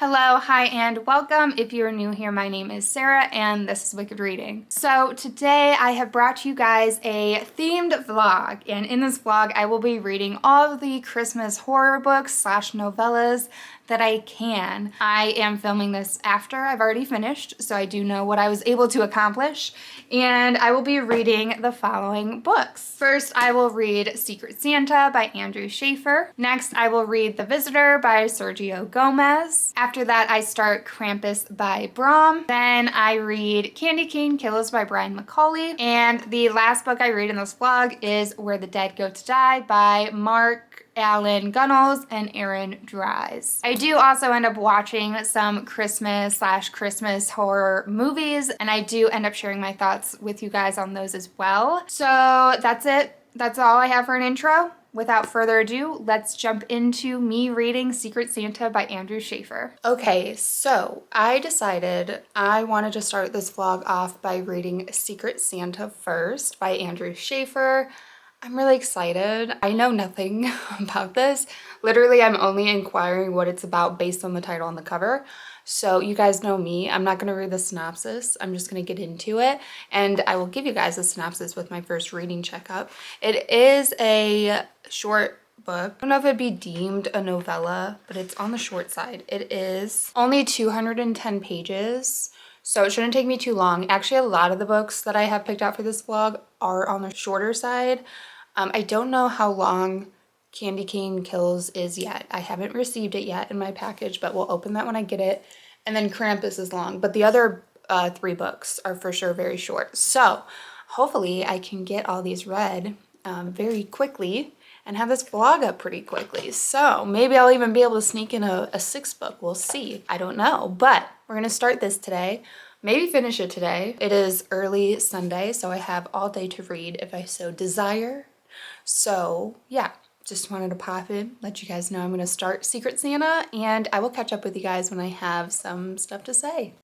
Hello, hi, and welcome. If you're new here, my name is Sarah, and this is Wicked Reading. So today I have brought you guys a themed vlog, and in this vlog I will be reading all of the Christmas horror books slash novellas that I can. I am filming this after I've already finished, so I do know what I was able to accomplish, and I will be reading the following books. First, I will read Secret Santa by Andrew Shaffer. Next, I will read The Visitor by Sergio Gomez. After that, I start Krampus by Brom. Then I read Candy Cane Kills by Brian McAuley. And the last book I read in this vlog is Where the Dead Go to Die by Allan, Gunnells, and Dries. I do also end up watching some Christmas horror movies, and I do end up sharing my thoughts with you guys on those as well. So that's it. That's all I have for an intro. Without further ado, let's jump into me reading Secret Santa by Andrew Shaffer. Okay, so I decided I wanted to start this vlog off by reading Secret Santa first by Andrew Shaffer. I'm really excited. I know nothing about this. Literally, I'm only inquiring what it's about based on the title on the cover. So you guys know me. I'm not going to read the synopsis. I'm just going to get into it. And I will give you guys a synopsis with my first reading checkup. It is a short book. I don't know if it'd be deemed a novella, but it's on the short side. It is only 210 pages. So it shouldn't take me too long. Actually, a lot of the books that I have picked out for this vlog are on the shorter side. I don't know how long Candy Cane Kills is yet. I haven't received it yet in my package, but we'll open that when I get it. And then Krampus is long, but the other three books are for sure very short. So hopefully I can get all these read very quickly and have this vlog up pretty quickly. So maybe I'll even be able to sneak in a sixth book. We'll see. I don't know, but we're going to start this today. Maybe finish it today. It is early Sunday, so I have all day to read if I so desire. So yeah, just wanted to pop in, let you guys know I'm going to start Secret Santa, and I will catch up with you guys when I have some stuff to say.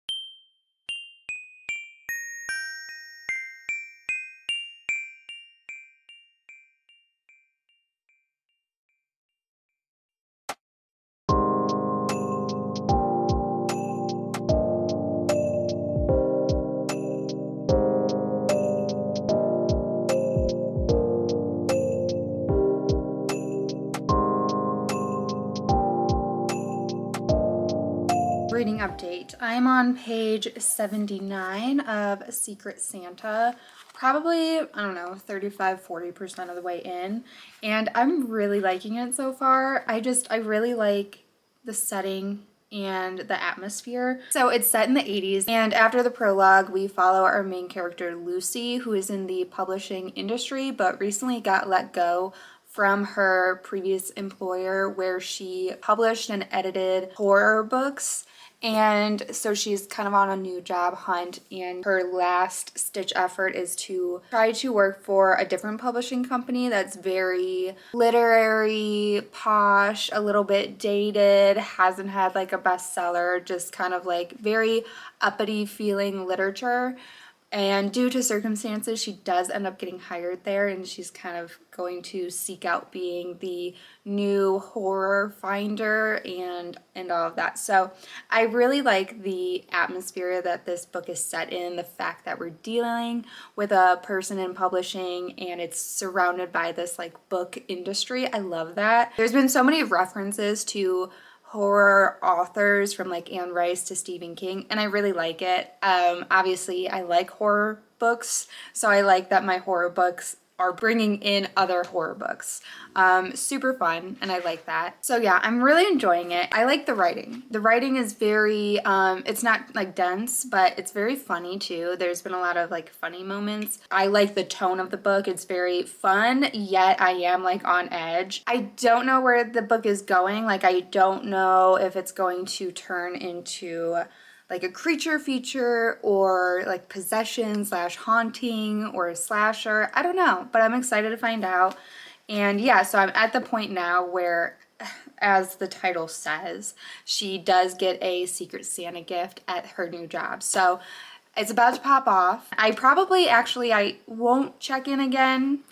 Reading update. I'm on page 79 of Secret Santa, probably, I don't know, 35-40% of the way in, and I'm really liking it so far. I really like the setting and the atmosphere. So it's set in the 80s, and after the prologue we follow our main character Lucy, who is in the publishing industry but recently got let go from her previous employer where she published and edited horror books. And so she's kind of on a new job hunt, and her last stitch effort is to try to work for a different publishing company that's very literary, posh, a little bit dated, hasn't had like a bestseller, just kind of like very uppity feeling literature. And due to circumstances, she does end up getting hired there, and she's kind of going to seek out being the new horror finder and all of that. So I really like the atmosphere that this book is set in, the fact that we're dealing with a person in publishing and it's surrounded by this like book industry. I love that. There's been so many references to horror authors from like Anne Rice to Stephen King, and I really like it. Obviously I like horror books, so I like that my horror books are bringing in other horror books. Super fun, and I like that. So yeah, I'm really enjoying it. I like the writing. The writing is very, it's not like dense, but it's very funny too. There's been a lot of like funny moments. I like the tone of the book. It's very fun, yet I am like on edge. I don't know where the book is going. Like I don't know if it's going to turn into like a creature feature or like possession slash haunting or a slasher. I don't know, but I'm excited to find out. And yeah, so I'm at the point now where, as the title says, she does get a Secret Santa gift at her new job. So it's about to pop off. I won't check in again.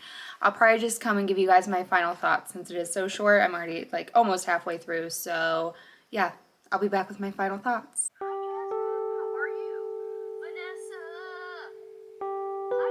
I'll probably just come and give you guys my final thoughts since it is so short. I'm already like almost halfway through. So yeah, I'll be back with my final thoughts. Hi Jasmine, how are you? Vanessa! Hi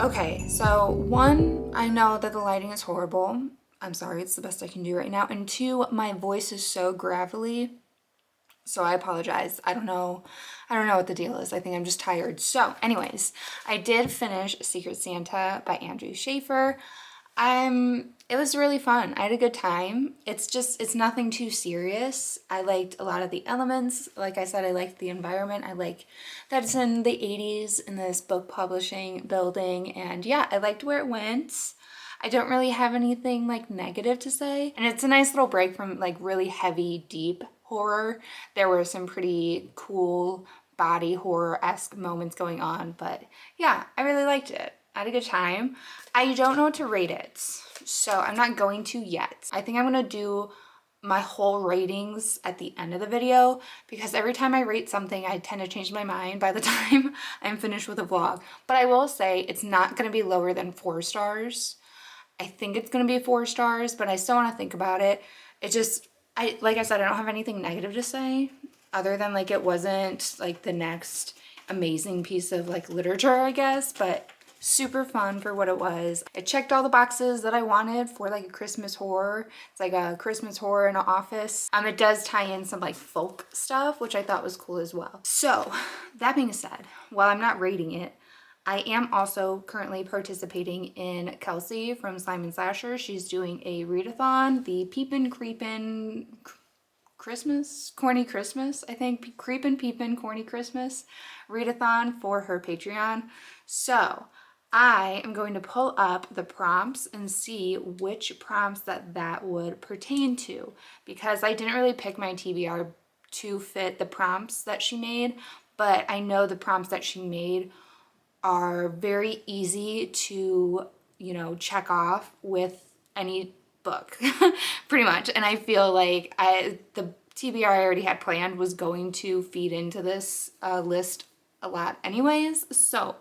Okay, so one, I know that the lighting is horrible. I'm sorry, it's the best I can do right now. And two, my voice is so gravelly, so I apologize. I don't know what the deal is. I think I'm just tired. So anyways, I did finish Secret Santa by Andrew Shaffer. It was really fun. I had a good time. It's nothing too serious. I liked a lot of the elements. Like I said, I liked the environment. I like that it's in the 80s in this book publishing building. And yeah, I liked where it went. I don't really have anything like negative to say. And it's a nice little break from like really heavy, deep horror. There were some pretty cool body horror-esque moments going on, but yeah, I really liked it. I had a good time. I don't know what to rate it, so I'm not going to yet. I think I'm gonna do my whole ratings at the end of the video because every time I rate something, I tend to change my mind by the time I'm finished with the vlog. But I will say it's not gonna be lower than 4 stars. I think it's gonna be 4 stars, but I still wanna think about it. It just, like I said, I don't have anything negative to say other than like it wasn't like the next amazing piece of like literature, I guess, but super fun for what it was. It checked all the boxes that I wanted for like a Christmas horror. It's like a Christmas horror in an office. It does tie in some like folk stuff, which I thought was cool as well. So that being said, while I'm not rating it, I am also currently participating in Kelsey from Simon Slasher. She's doing a readathon, the Peepin' Creepin' Christmas, Corny Christmas, I think, Creepin' Peepin' Corny Christmas readathon for her Patreon. So I am going to pull up the prompts and see which prompts that would pertain to, because I didn't really pick my TBR to fit the prompts that she made, but I know the prompts that she made are very easy to, you know, check off with any book pretty much. And I feel like the TBR I already had planned was going to feed into this list a lot anyways. So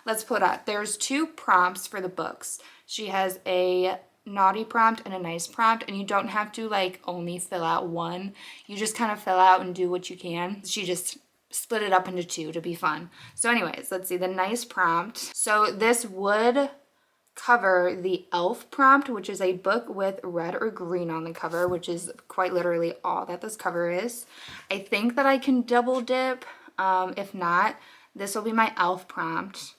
let's put out, there's 2 prompts for the books. She has a naughty prompt and a nice prompt, and you don't have to like only fill out one. You just kind of fill out and do what you can. She just split it up into 2 to be fun. So anyways, let's see the nice prompt. So this would cover the Elf prompt, which is a book with red or green on the cover, which is quite literally all that this cover is. I think that I can double dip. If not, this will be my Elf prompt.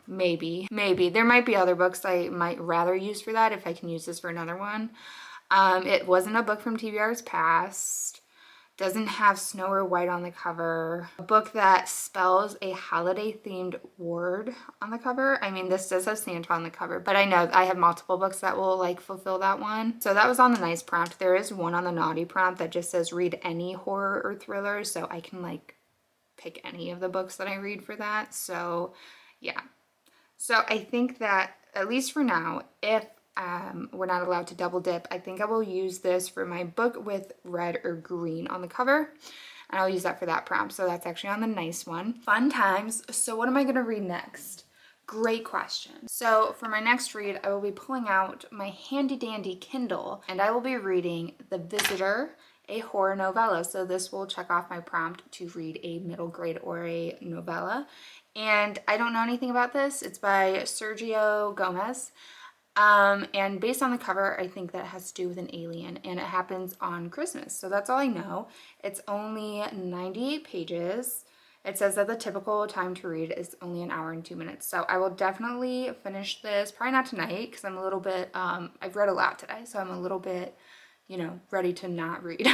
Maybe. There might be other books I might rather use for that if I can use this for another one. It wasn't a book from TBR's past. Doesn't have Snow or White on the cover. A book that spells a holiday themed word on the cover. I mean, this does have Santa on the cover, but I know I have multiple books that will like fulfill that one. So that was on the nice prompt. There is one on the naughty prompt that just says read any horror or thriller. So I can like pick any of the books that I read for that. So yeah. So I think that at least for now, if we're not allowed to double dip, I think I will use this for my book with red or green on the cover, and I'll use that for that prompt. So that's actually on the nice one. Fun times. So what am I going to read next? Great question. So for my next read, I will be pulling out my handy dandy Kindle, and I will be reading The Visitor, a horror novella. So this will check off my prompt to read a middle grade or a novella. And I don't know anything about this. It's by Sergio Gomez. And based on the cover, I think that it has to do with an alien, and it happens on Christmas. So that's all I know. It's only 98 pages. It says that the typical time to read is only an hour and 2 minutes. So I will definitely finish this, probably not tonight, because I'm a little bit, I've read a lot today, so I'm a little bit, you know, ready to not read.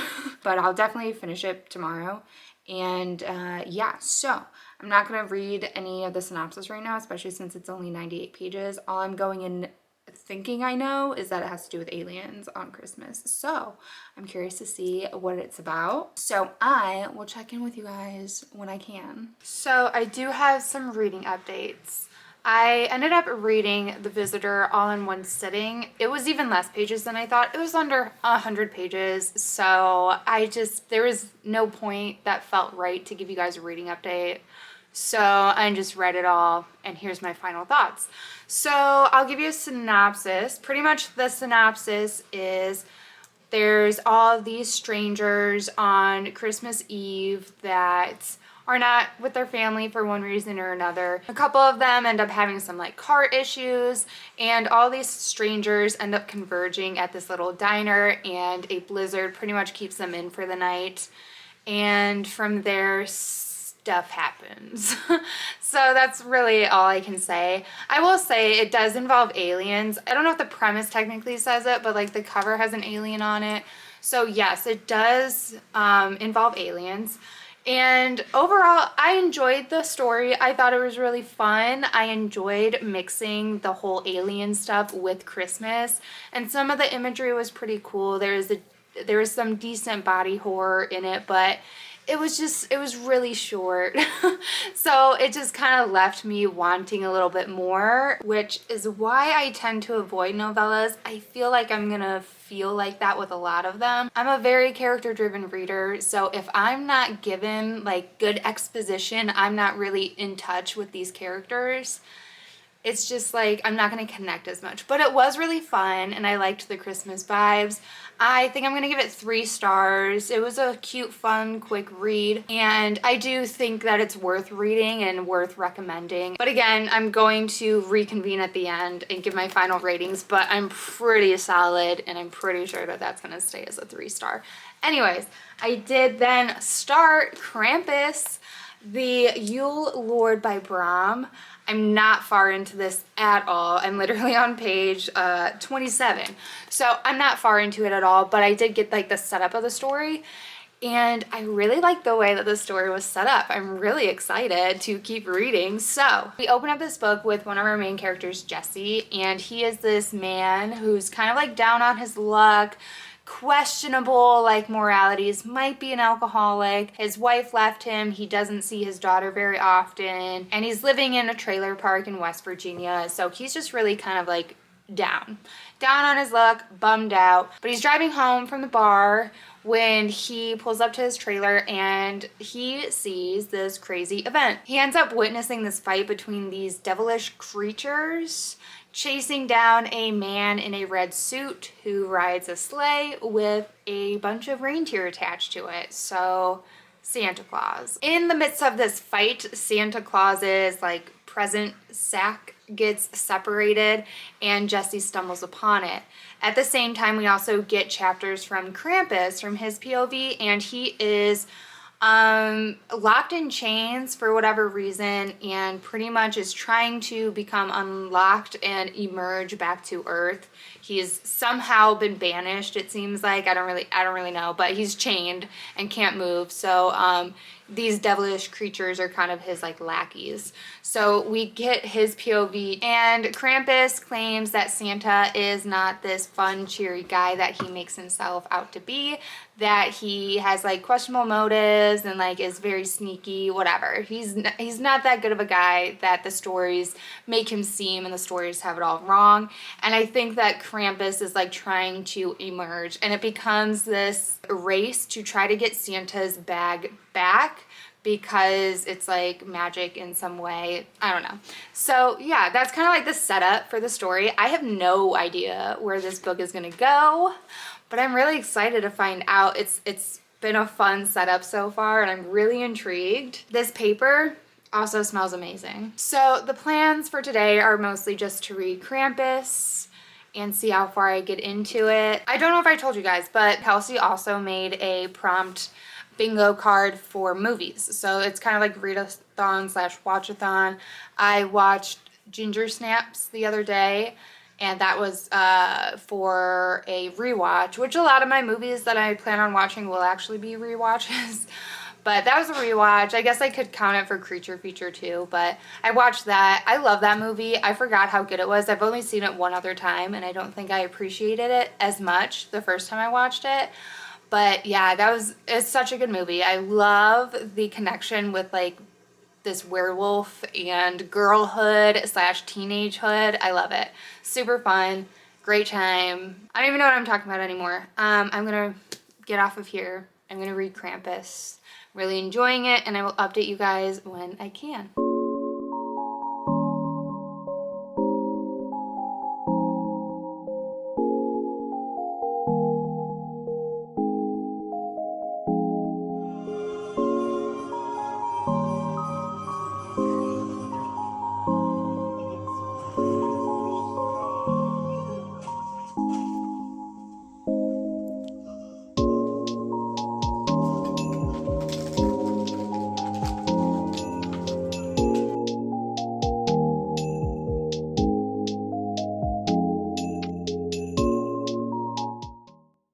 But I'll definitely finish it tomorrow. And yeah, so I'm not going to read any of the synopsis right now, especially since it's only 98 pages. All I'm going in thinking I know is that it has to do with aliens on Christmas. So I'm curious to see what it's about. So I will check in with you guys when I can. So I do have some reading updates. I ended up reading The Visitor all in one sitting. It was even less pages than I thought. It was under 100 pages. So there was no point that felt right to give you guys a reading update. So I just read it all, and here's my final thoughts. So I'll give you a synopsis. Pretty much the synopsis is there's all these strangers on Christmas Eve that are not with their family for one reason or another. A couple of them end up having some like car issues, and all these strangers end up converging at this little diner, and a blizzard pretty much keeps them in for the night. And from there, stuff happens. So that's really all I can say. I will say it does involve aliens. I don't know if the premise technically says it, but like the cover has an alien on it. So yes, it does involve aliens. And overall, I enjoyed the story. I thought it was really fun. I enjoyed mixing the whole alien stuff with Christmas, and some of the imagery was pretty cool. There was some decent body horror in it, but it was really short. So it just kind of left me wanting a little bit more, which is why I tend to avoid novellas. I feel like I'm gonna feel like that with a lot of them. I'm a very character driven reader, so if I'm not given like good exposition, I'm not really in touch with these characters. It's just like I'm not going to connect as much. But it was really fun, and I liked the Christmas vibes. I think I'm going to give it 3 stars. It was a cute, fun, quick read, and I do think that it's worth reading and worth recommending. But again, I'm going to reconvene at the end and give my final ratings, but I'm pretty solid, and I'm pretty sure that that's going to stay as a 3-star. Anyways, I did then start Krampus, the Yule Lord by Brom. I'm not far into this at all. I'm literally on page 27. So I'm not far into it at all, but I did get like the setup of the story, and I really like the way that the story was set up. I'm really excited to keep reading. So we open up this book with one of our main characters, Jesse, and he is this man who's kind of like down on his luck, questionable like moralities, might be an alcoholic. His wife left him. He doesn't see his daughter very often, and he's living in a trailer park in West Virginia. So he's just really kind of like down on his luck, bummed out. But he's driving home from the bar when he pulls up to his trailer and he sees this crazy event. He ends up witnessing this fight between these devilish creatures chasing down a man in a red suit who rides a sleigh with a bunch of reindeer attached to it. So Santa Claus. In the midst of this fight, Santa Claus's like present sack gets separated and Jesse stumbles upon it. At the same time, we also get chapters from Krampus from his POV, and he is locked in chains for whatever reason, and pretty much is trying to become unlocked and emerge back to Earth. He's somehow been banished, it seems like. I don't really know, but he's chained and can't move. So these devilish creatures are kind of his like lackeys. So we get his POV, and Krampus claims that Santa is not this fun, cheery guy that he makes himself out to be, that he has like questionable motives and like is very sneaky, whatever. He's not that good of a guy that the stories make him seem, and the stories have it all wrong. And I think that Krampus is like trying to emerge, and it becomes this race to try to get Santa's bag back because it's like magic in some way. I don't know. So yeah, that's kind of like the setup for the story. I have no idea where this book is gonna go, but I'm really excited to find out. It's been a fun setup so far, and I'm really intrigued. This paper also smells amazing. So the plans for today are mostly just to read Krampus and see how far I get into it. I don't know if I told you guys, but Kelsey also made a prompt bingo card for movies. So it's kind of like read-a-thon / watch-a-thon. I watched Ginger Snaps the other day, and that was for a rewatch, which a lot of my movies that I plan on watching will actually be rewatches. But that was a rewatch. I guess I could count it for Creature Feature too, but I watched that. I love that movie. I forgot how good it was. I've only seen it one other time, and I don't think I appreciated it as much the first time I watched it. But yeah, it's such a good movie. I love the connection with like this werewolf and girlhood slash teenagehood. I love it. Super fun. Great time. I don't even know what I'm talking about anymore. I'm gonna get off of here. I'm gonna read Krampus. Really enjoying it, and I will update you guys when I can.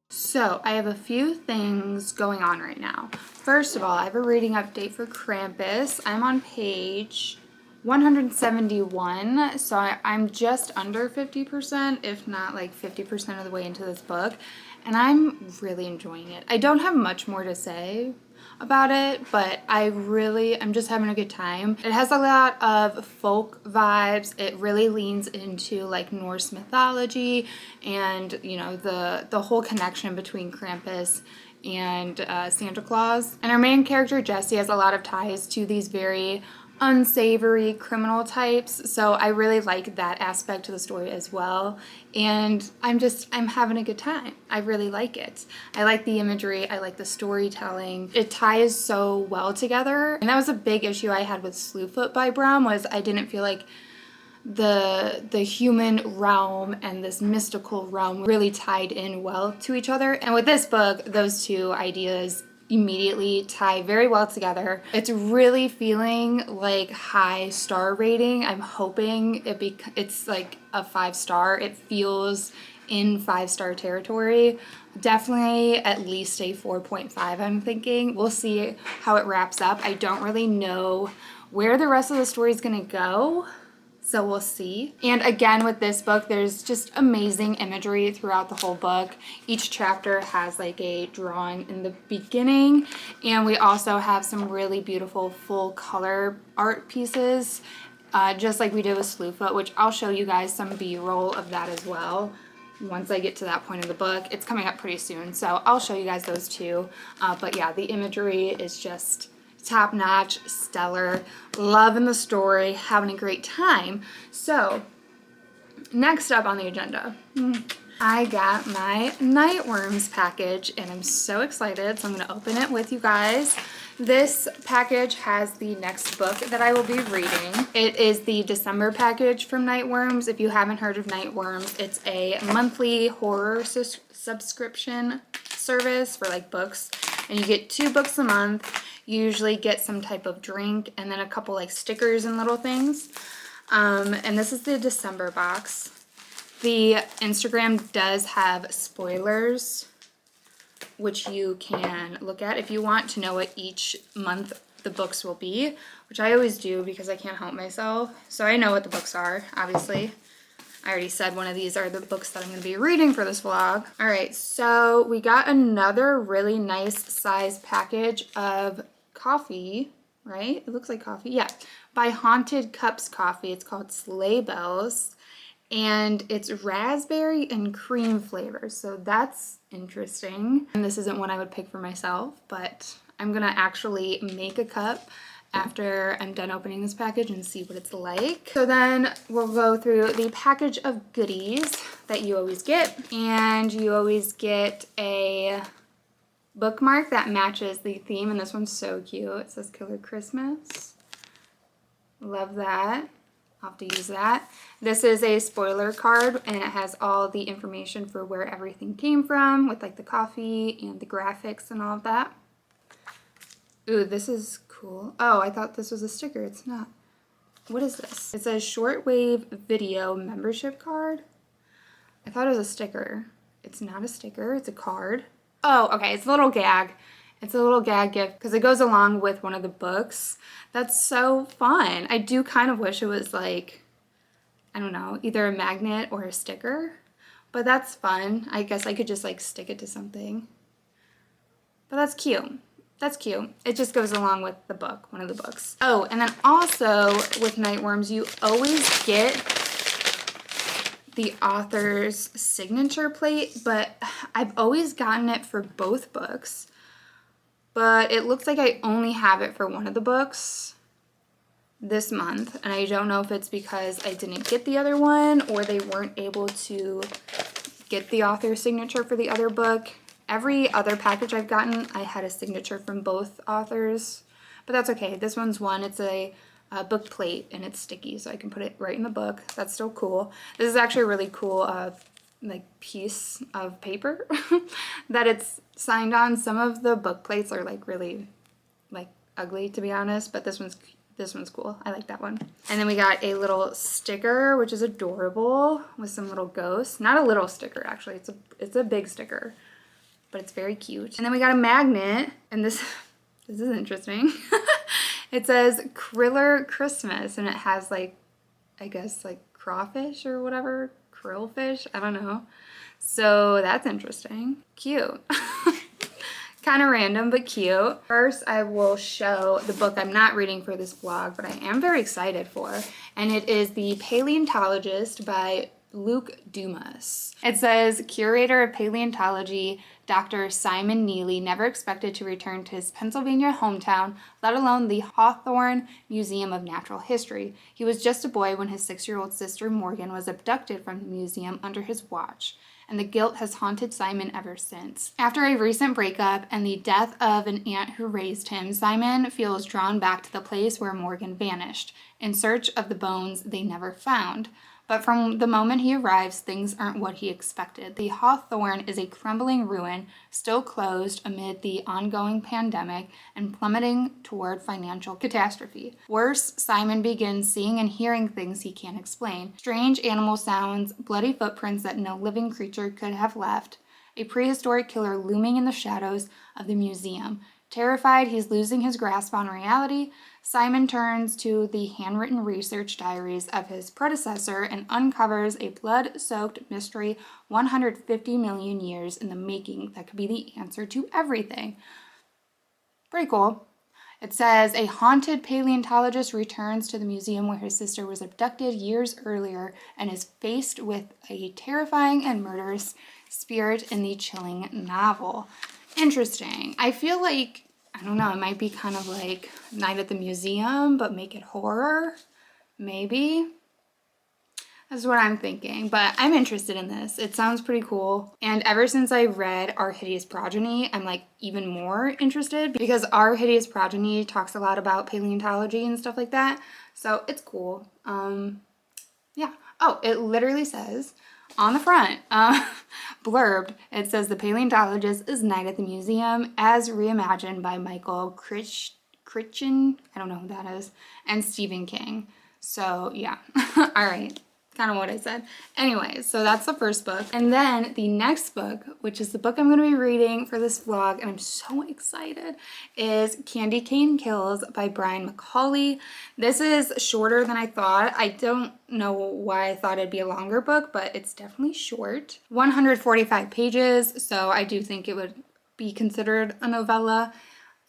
So I have a few things going on right now. First of all, I have a reading update for Krampus. I'm on page 171, so I'm just under 50%, if not like 50% of the way into this book, and I'm really enjoying it. I don't have much more to say about it, but I'm just having a good time. It has a lot of folk vibes. It really leans into like Norse mythology and, you know, the whole connection between Krampus and Santa Claus. And our main character, Jesse, has a lot of ties to these very unsavory criminal types, so I really like that aspect to the story as well, and I'm having a good time. I really like it. I like the imagery, I like the storytelling. It ties so well together, and that was a big issue I had with Slewfoot by Brom, was I didn't feel like the human realm and this mystical realm really tied in well to each other, and with this book, those two ideas immediately tie very well together. It's really feeling like high star rating. I'm hoping it's like a 5-star. It feels in 5-star territory. Definitely at least a 4.5, I'm thinking. We'll see how it wraps up. I don't really know where the rest of the story is gonna go, so we'll see. And again, with this book, there's just amazing imagery throughout the whole book. Each chapter has like a drawing in the beginning, and we also have some really beautiful full color art pieces, just like we did with Slewfoot, which I'll show you guys some B-roll of that as well once I get to that point of the book. It's coming up pretty soon, so I'll show you guys those too. But yeah, the imagery is just top-notch, stellar, loving the story, having a great time. So next up on the agenda, I got my Nightworms package, and I'm so excited, so I'm going to open it with you guys. This package has the next book that I will be reading. It is the December package from Nightworms. If you haven't heard of Nightworms, it's a monthly horror subscription service for like books, and you get 2 books a month. You usually get some type of drink and then a couple like stickers and little things. And this is the December box. The Instagram does have spoilers, which you can look at if you want to know what each month the books will be, which I always do because I can't help myself. So I know what the books are, obviously. I already said one of these are the books that I'm going to be reading for this vlog. All right, so we got another really nice size package of coffee, right? It looks like coffee. Yeah, by Haunted Cups Coffee. It's called Sleigh Bells, and it's raspberry and cream flavors. So that's interesting. And this isn't one I would pick for myself, but I'm gonna actually make a cup after I'm done opening this package and see what it's like. So then we'll go through the package of goodies that you always get, and you always get a bookmark that matches the theme, and this one's so cute. It says Killer Christmas. Love that. I'll have to use that. This is a spoiler card, and it has all the information for where everything came from with like the coffee and the graphics and all of that. Ooh, this is cool. Oh, I thought this was a sticker. It's not. What is this? It's a shortwave video membership card. I thought it was a sticker. It's not a sticker. It's a card. Oh, okay. It's a little gag. It's a little gag gift because it goes along with one of the books. That's so fun. I do kind of wish it was like, I don't know, either a magnet or a sticker, but that's fun. I guess I could just like stick it to something. But that's cute. That's cute. It just goes along with the book, one of the books. Oh, and then also with Nightworms, you always get the author's signature plate, but I've always gotten it for both books. But it looks like I only have it for one of the books this month, and I don't know if it's because I didn't get the other one or they weren't able to get the author's signature for the other book. Every other package I've gotten, I had a signature from both authors, but that's okay. This one's one. It's a book plate and it's sticky, so I can put it right in the book. That's still cool. This is actually a really cool like piece of paper that it's signed on. Some of the book plates are like really like ugly, to be honest, but this one's cool. I like that one. And then we got a little sticker, which is adorable, with some little ghosts. Not a little sticker, actually. It's a big sticker, but it's very cute. And then we got a magnet, and this is interesting. It says Kriller Christmas, and it has like, I guess like crawfish or whatever, krillfish, I don't know. So that's interesting. Cute. Kind of random, but cute. First, I will show the book I'm not reading for this vlog, but I am very excited for, and it is The Paleontologist by Luke Dumas. It says, curator of paleontology, Dr. Simon Neely never expected to return to his Pennsylvania hometown, let alone the Hawthorne Museum of Natural History. He was just a boy when his 6-year-old sister Morgan was abducted from the museum under his watch, and the guilt has haunted Simon ever since. After a recent breakup and the death of an aunt who raised him, Simon feels drawn back to the place where Morgan vanished, in search of the bones they never found. But from the moment he arrives, things aren't what he expected. The Hawthorne is a crumbling ruin, still closed amid the ongoing pandemic and plummeting toward financial catastrophe. Worse, Simon begins seeing and hearing things he can't explain. Strange animal sounds, bloody footprints that no living creature could have left, a prehistoric killer looming in the shadows of the museum. Terrified he's losing his grasp on reality, Simon turns to the handwritten research diaries of his predecessor and uncovers a blood-soaked mystery 150 million years in the making that could be the answer to everything. Pretty cool. It says, a haunted paleontologist returns to the museum where his sister was abducted years earlier and is faced with a terrifying and murderous spirit in the chilling novel. Interesting. I feel like, I don't know, it might be kind of like Night at the Museum, but make it horror, maybe. That's what I'm thinking, but I'm interested in this. It sounds pretty cool. And ever since I read Our Hideous Progeny, I'm like even more interested because Our Hideous Progeny talks a lot about paleontology and stuff like that. So it's cool. Yeah. Oh, it literally says on the front, blurbed, it says the paleontologist is Night at the Museum as reimagined by Michael Crichton, I don't know who that is, and Stephen King. So yeah, all right. Kind of what I said. Anyway, so that's the first book. And then the next book, which is the book I'm going to be reading for this vlog, and I'm so excited, is Candy Cane Kills by Brian McAuley. This is shorter than I thought. I don't know why I thought it'd be a longer book, but it's definitely short. 145 pages, so I do think it would be considered a novella.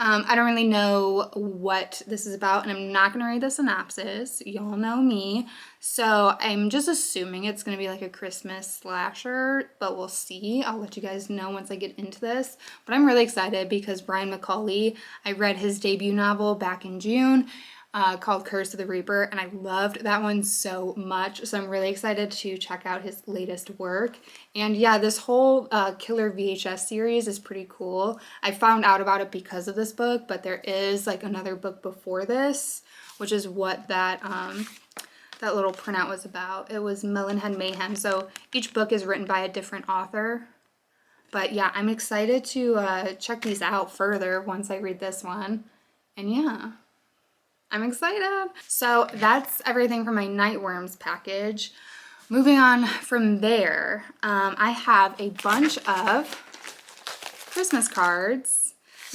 I don't really know what this is about, and I'm not going to read the synopsis. Y'all know me. So I'm just assuming it's going to be like a Christmas slasher, but we'll see. I'll let you guys know once I get into this. But I'm really excited because Brian McAuley, I read his debut novel back in June called Curse of the Reaper, and I loved that one so much. So I'm really excited to check out his latest work. And yeah, this whole Killer VHS series is pretty cool. I found out about it because of this book, but there is like another book before this, which is what that little printout was about. It was Melonhead Mayhem. So each book is written by a different author. But yeah, I'm excited to check these out further once I read this one. And yeah, I'm excited. So that's everything from my Nightworms package. Moving on from there, I have a bunch of Christmas cards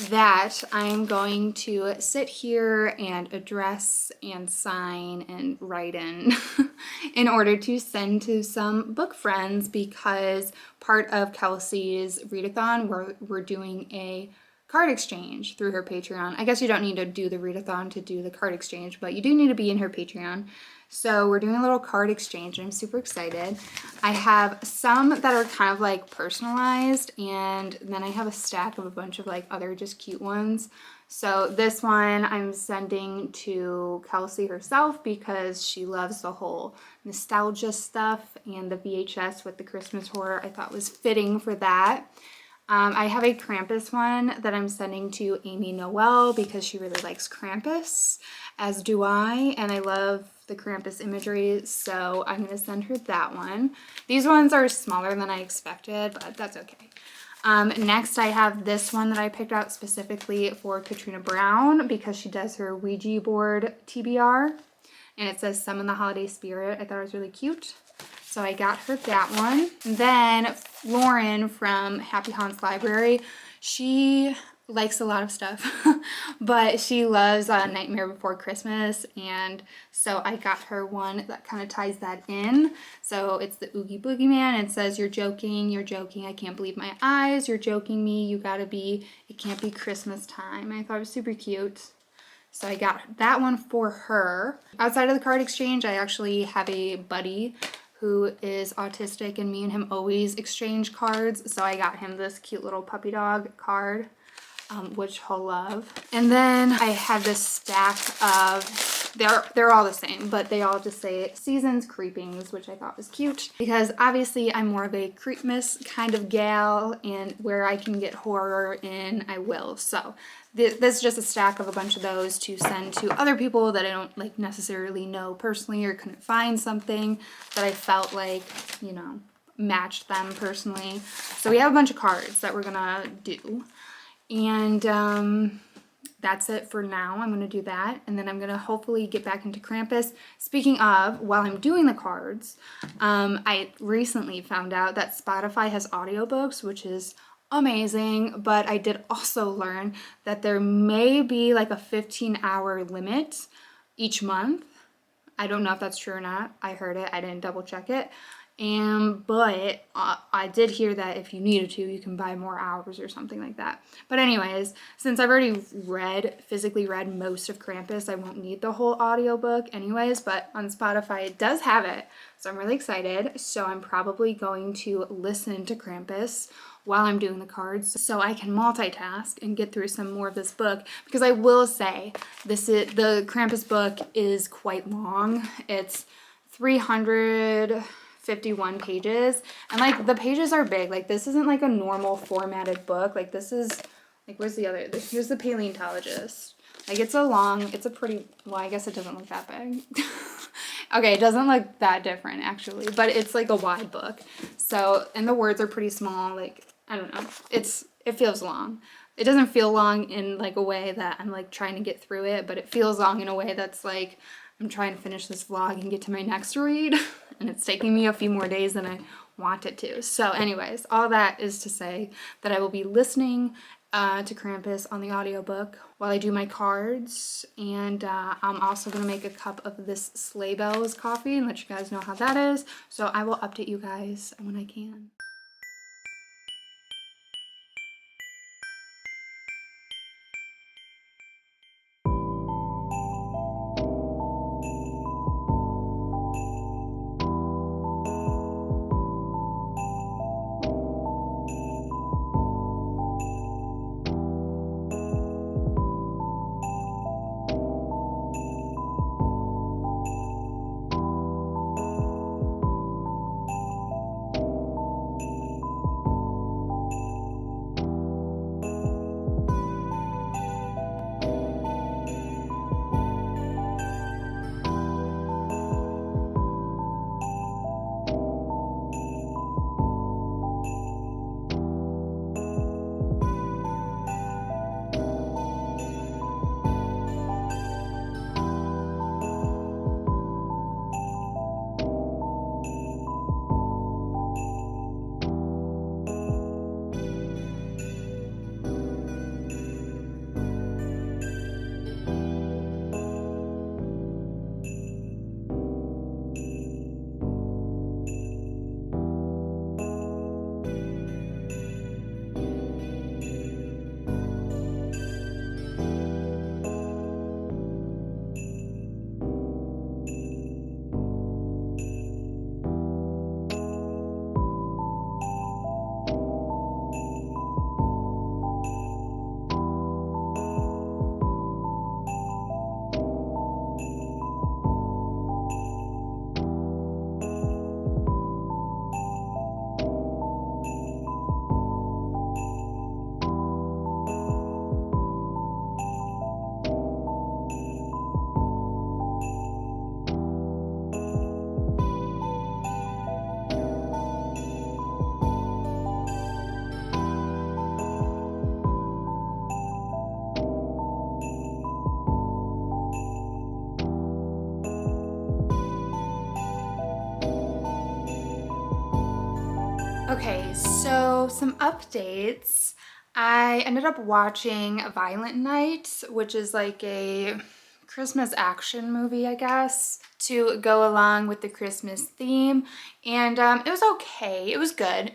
that I'm going to sit here and address and sign and write in order to send to some book friends, because part of Kelsey's readathon, we're doing a card exchange through her Patreon. I guess you don't need to do the readathon to do the card exchange, but you do need to be in her Patreon. So we're doing a little card exchange and I'm super excited. I have some that are kind of like personalized, and then I have a stack of a bunch of like other just cute ones. So this one I'm sending to Kelsey herself because she loves the whole nostalgia stuff, and the VHS with the Christmas horror I thought was fitting for that. I have a Krampus one that I'm sending to Amy Noel because she really likes Krampus, as do I, and I love the Krampus imagery, so I'm going to send her that one. These ones are smaller than I expected, but that's okay. Next I have this one that I picked out specifically for Katrina Brown because she does her Ouija board TBR, and it says Summon the Holiday Spirit. I thought it was really cute, so I got her that one. And then Lauren from Happy Haunts Library, she likes a lot of stuff, but she loves Nightmare Before Christmas, and so I got her one that kind of ties that in. So it's the Oogie Boogie Man. It says, you're joking, I can't believe my eyes, you're joking me, you gotta be, it can't be Christmas time. I thought it was super cute. So I got that one for her. Outside of the card exchange, I actually have a buddy who is autistic, and me and him always exchange cards. So I got him this cute little puppy dog card, which he'll love. And then I have this stack of, they're all the same, but they all just say Seasons Creepings, which I thought was cute because obviously I'm more of a Creepmas kind of gal, and where I can get horror in, I will. So this is just a stack of a bunch of those to send to other people that I don't like necessarily know personally, or couldn't find something that I felt like, you know, matched them personally. So we have a bunch of cards that we're gonna do. And that's it for now. I'm going to do that, and then I'm going to hopefully get back into Krampus. Speaking of, while I'm doing the cards, I recently found out that Spotify has audiobooks, which is amazing, but I did also learn that there may be like a 15-hour limit each month. I don't know if that's true or not. I heard it. I didn't double check it. But I did hear that if you needed to, you can buy more hours or something like that. But anyways, since I've already physically read most of Krampus, I won't need the whole audiobook anyways, but on Spotify it does have it. So I'm really excited. So I'm probably going to listen to Krampus while I'm doing the cards so I can multitask and get through some more of this book, because I will say the Krampus book is quite long. It's 351 pages, and like the pages are big. Like this isn't like a normal formatted book. Like this is like, where's the other, here's the Paleontologist. Like it's a pretty, well, I guess it doesn't look that big. Okay, it doesn't look that different actually, but it's like a wide book. So, and the words are pretty small. Like, I don't know, it feels long. It doesn't feel long in like a way that I'm like trying to get through it, but it feels long in a way that's like, I'm trying to finish this vlog and get to my next read, and it's taking me a few more days than I want it to. So anyways, all that is to say that I will be listening to Krampus on the audiobook while I do my cards, and I'm also going to make a cup of this Sleigh Bells coffee and let you guys know how that is. So I will update you guys when I can. Okay, so some updates. I ended up watching Violent Night, which is like a Christmas action movie, I guess, to go along with the Christmas theme. And it was okay. It was good.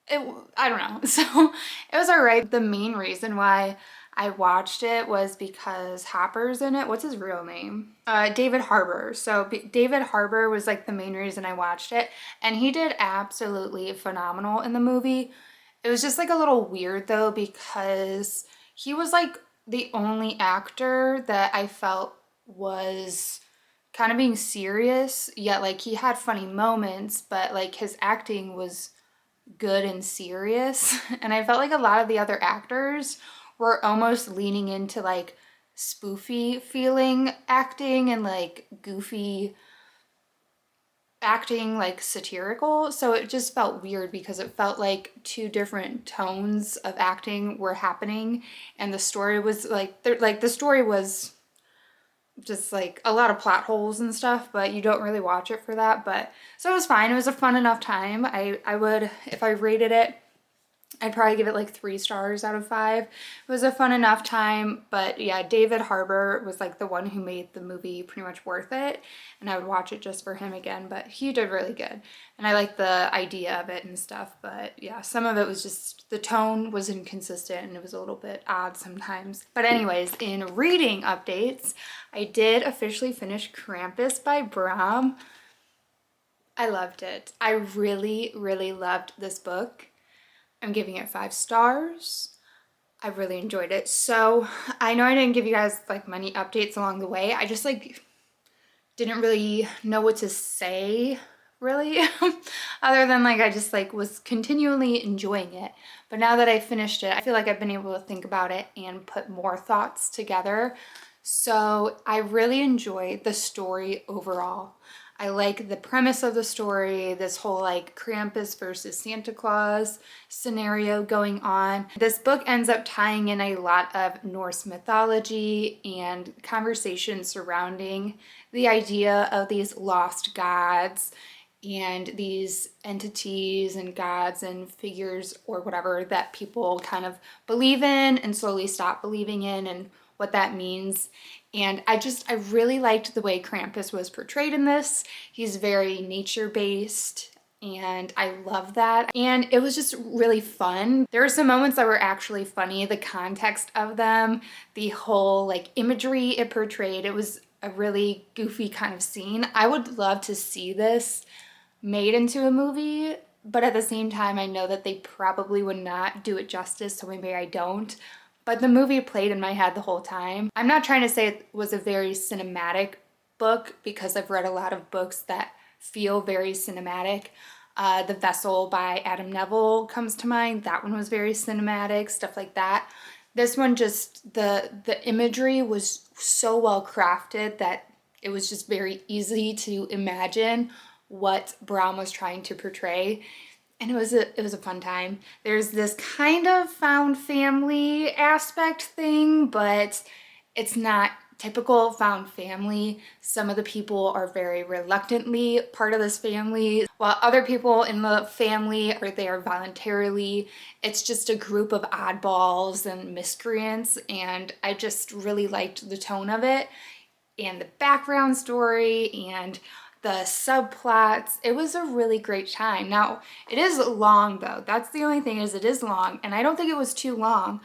I don't know. So it was all right. The main reason why I watched it was because Hopper's in it. What's his real name? David Harbour. So David Harbour was like the main reason I watched it. And he did absolutely phenomenal in the movie. It was just like a little weird though, because he was like the only actor that I felt was kind of being serious, yet like he had funny moments, but like his acting was good and serious. And I felt like a lot of the other actors were almost leaning into like spoofy feeling acting and like goofy acting, like satirical. So it just felt weird because it felt like two different tones of acting were happening, and the story was like the story was just like a lot of plot holes and stuff, but you don't really watch it for that. But so it was fine. It was a fun enough time. I would, if I rated it, I'd probably give it like 3 stars out of 5. It was a fun enough time, but yeah, David Harbour was like the one who made the movie pretty much worth it, and I would watch it just for him again, but he did really good. And I like the idea of it and stuff, but yeah, some of it was just, the tone was inconsistent and it was a little bit odd sometimes. But anyways, in reading updates, I did officially finish Krampus by Brom. I loved it. I really, really loved this book. I'm giving it 5 stars. I really enjoyed it. So I know I didn't give you guys like many updates along the way. I just like didn't really know what to say really other than like I just like was continually enjoying it. But now that I finished it, I feel like I've been able to think about it and put more thoughts together. So I really enjoyed the story overall. I like the premise of the story, this whole like Krampus versus Santa Claus scenario going on. This book ends up tying in a lot of Norse mythology and conversations surrounding the idea of these lost gods and these entities and gods and figures or whatever that people kind of believe in and slowly stop believing in, and what that means. And I really liked the way Krampus was portrayed in this. He's very nature-based, and I love that. And it was just really fun. There were some moments that were actually funny, the context of them, the whole like imagery it portrayed. It was a really goofy kind of scene. I would love to see this made into a movie, but at the same time, I know that they probably would not do it justice, so maybe I don't. But the movie played in my head the whole time. I'm not trying to say it was a very cinematic book, because I've read a lot of books that feel very cinematic. The Vessel by Adam Neville comes to mind. That one was very cinematic, stuff like that. This one just, the imagery was so well crafted that it was just very easy to imagine what Brom was trying to portray. And it was a fun time. There's this kind of found family aspect thing, but it's not typical found family. Some of the people are very reluctantly part of this family, while other people in the family are there voluntarily. It's just a group of oddballs and miscreants, and I just really liked the tone of it and the background story and the subplots. It was a really great time. Now, it is long though. That's the only thing, is it is long, and I don't think it was too long,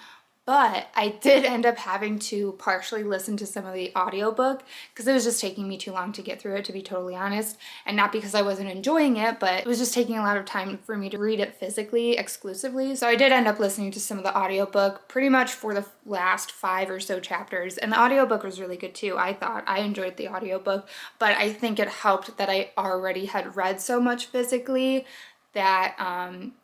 but I did end up having to partially listen to some of the audiobook because it was just taking me too long to get through it, to be totally honest. And not because I wasn't enjoying it, but it was just taking a lot of time for me to read it physically exclusively. So I did end up listening to some of the audiobook pretty much for the last 5 or so chapters. And the audiobook was really good too. I thought I enjoyed the audiobook, but I think it helped that I already had read so much physically that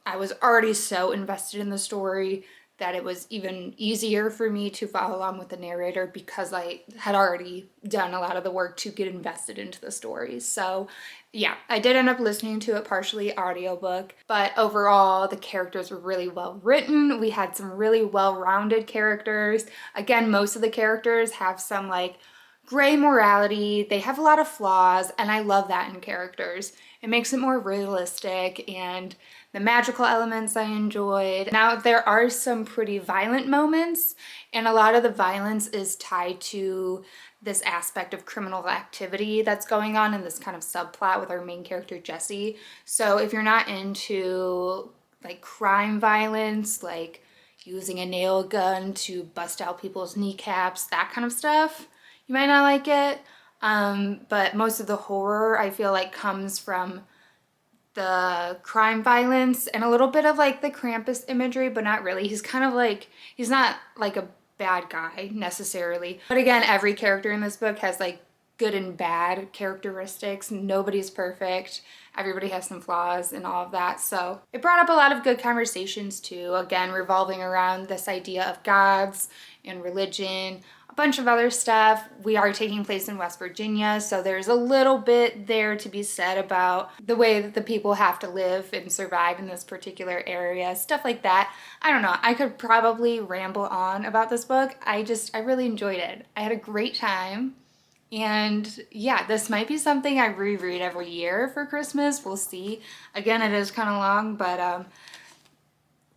I was already so invested in the story that it was even easier for me to follow along with the narrator, because I had already done a lot of the work to get invested into the story. So yeah, I did end up listening to it partially audiobook, but overall the characters were really well written. We had some really well-rounded characters. Again, most of the characters have some like gray morality. They have a lot of flaws, and I love that in characters. It makes it more realistic, and The magical elements I enjoyed. Now, there are some pretty violent moments, and a lot of the violence is tied to this aspect of criminal activity that's going on in this kind of subplot with our main character, Jesse. So if you're not into like crime violence, like using a nail gun to bust out people's kneecaps, that kind of stuff, you might not like it. But most of the horror I feel like comes from the crime violence and a little bit of like the Krampus imagery, but not really. He's kind of like, he's not like a bad guy necessarily. But again, every character in this book has like good and bad characteristics. Nobody's perfect. Everybody has some flaws and all of that. So it brought up a lot of good conversations too, again, revolving around this idea of gods and religion, a bunch of other stuff. We are taking place in West Virginia, so there's a little bit there to be said about the way that the people have to live and survive in this particular area, stuff like that. I don't know, I could probably ramble on about this book. I really enjoyed it. I had a great time. And yeah, this might be something I reread every year for Christmas. We'll see. Again, it is kind of long, but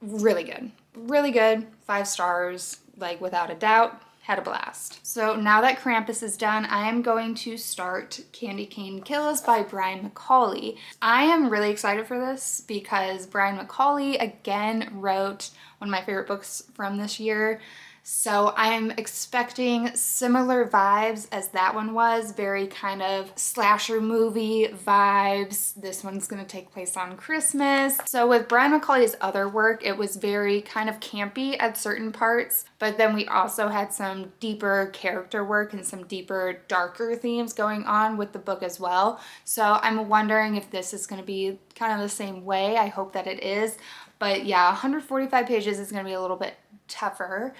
really good. Really good. 5 stars, like without a doubt. Had a blast. So now that Krampus is done, I am going to start Candy Cane Kills by Brian McAuley. I am really excited for this because Brian McAuley again wrote one of my favorite books from this year. So I'm expecting similar vibes as that one was, very kind of slasher movie vibes. This one's gonna take place on Christmas. So with Brian McAuley's other work, it was very kind of campy at certain parts, but then we also had some deeper character work and some deeper, darker themes going on with the book as well. So I'm wondering if this is gonna be kind of the same way. I hope that it is. But yeah, 145 pages is gonna be a little bit tougher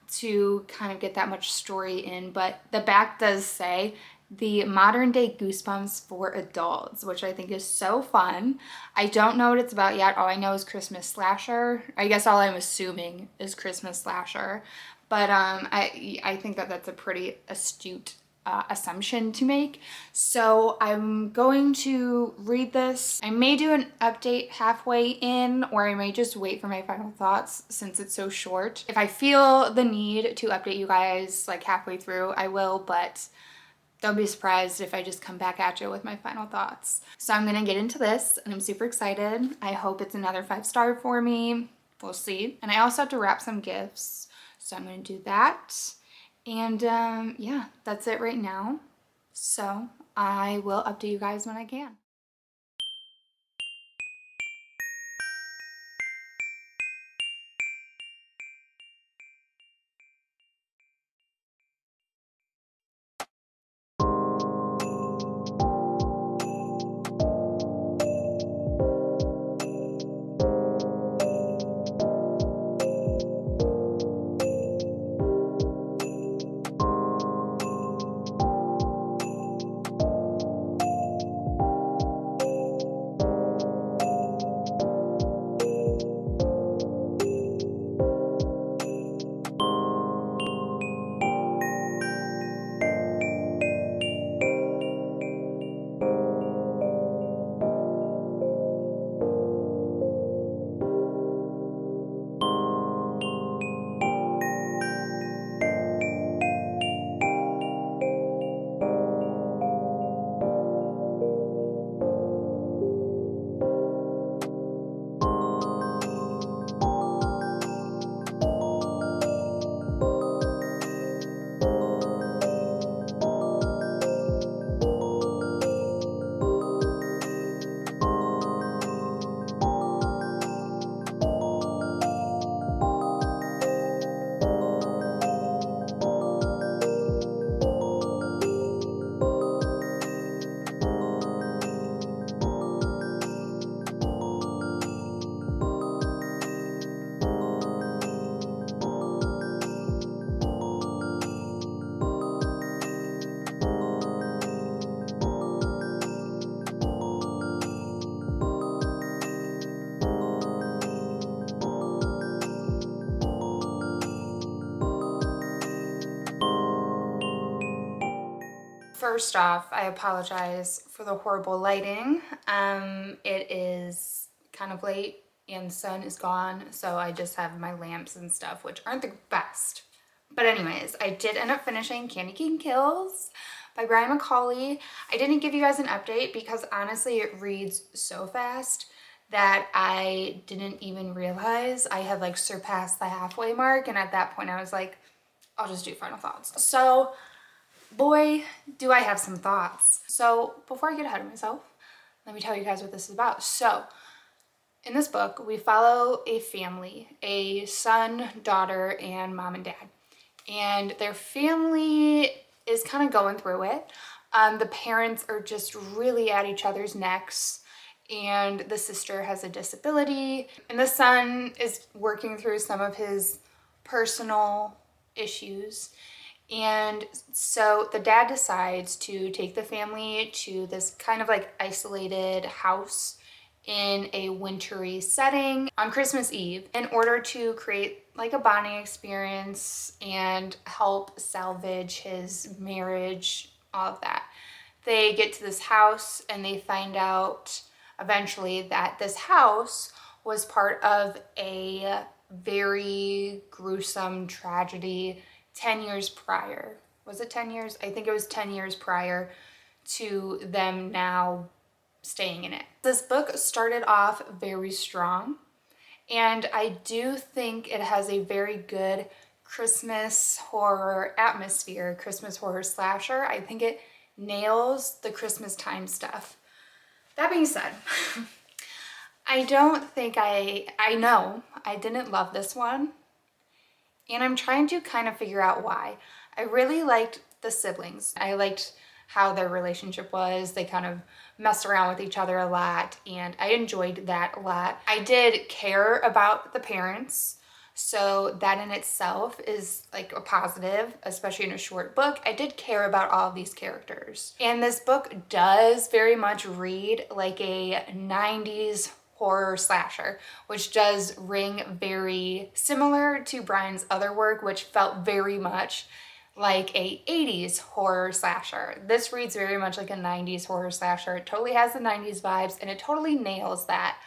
to kind of get that much story in, but the back does say the modern day Goosebumps for adults, which I think is so fun. I don't know what it's about yet. All I know is Christmas slasher. I guess all I'm assuming is Christmas slasher, but I think that that's a pretty astute assumption to make. So I'm going to read this. I may do an update halfway in, or I may just wait for my final thoughts since it's so short. If I feel the need to update you guys like halfway through, I will, but don't be surprised if I just come back at you with my final thoughts. So I'm gonna get into this and I'm super excited. I hope it's another 5-star for me. We'll see. And I also have to wrap some gifts, so I'm gonna do that. And yeah, that's it right now. So I will update you guys when I can. First off, I apologize for the horrible lighting. It is kind of late and the sun is gone, so I just have my lamps and stuff, which aren't the best. But anyways, I did end up finishing Candy Cane Kills by Brian McAuley. I didn't give you guys an update because honestly it reads so fast that I didn't even realize I had like surpassed the halfway mark, and at that point I was like, I'll just do final thoughts. So boy, do I have some thoughts. So before I get ahead of myself, let me tell you guys what this is about. So in this book, we follow a family, a son, daughter, and mom and dad. And their family is kind of going through it. The parents are just really at each other's necks, and the sister has a disability, and the son is working through some of his personal issues. And so the dad decides to take the family to this kind of like isolated house in a wintry setting on Christmas Eve in order to create like a bonding experience and help salvage his marriage, all of that. They get to this house and they find out eventually that this house was part of a very gruesome tragedy 10 years prior. Was it 10 years? I think it was 10 years prior to them now staying in it. This book started off very strong, and I do think it has a very good Christmas horror atmosphere, Christmas horror slasher. I think it nails the Christmas time stuff. That being said, I don't think I know I didn't love this one, and I'm trying to kind of figure out why. I really liked the siblings. I liked how their relationship was. They kind of messed around with each other a lot, and I enjoyed that a lot. I did care about the parents, so that in itself is like a positive, especially in a short book. I did care about all of these characters. And this book does very much read like a 90s horror slasher, which does ring very similar to Brian's other work, which felt very much like a 80s horror slasher. This reads very much like a 90s horror slasher. It totally has the 90s vibes and it totally nails that.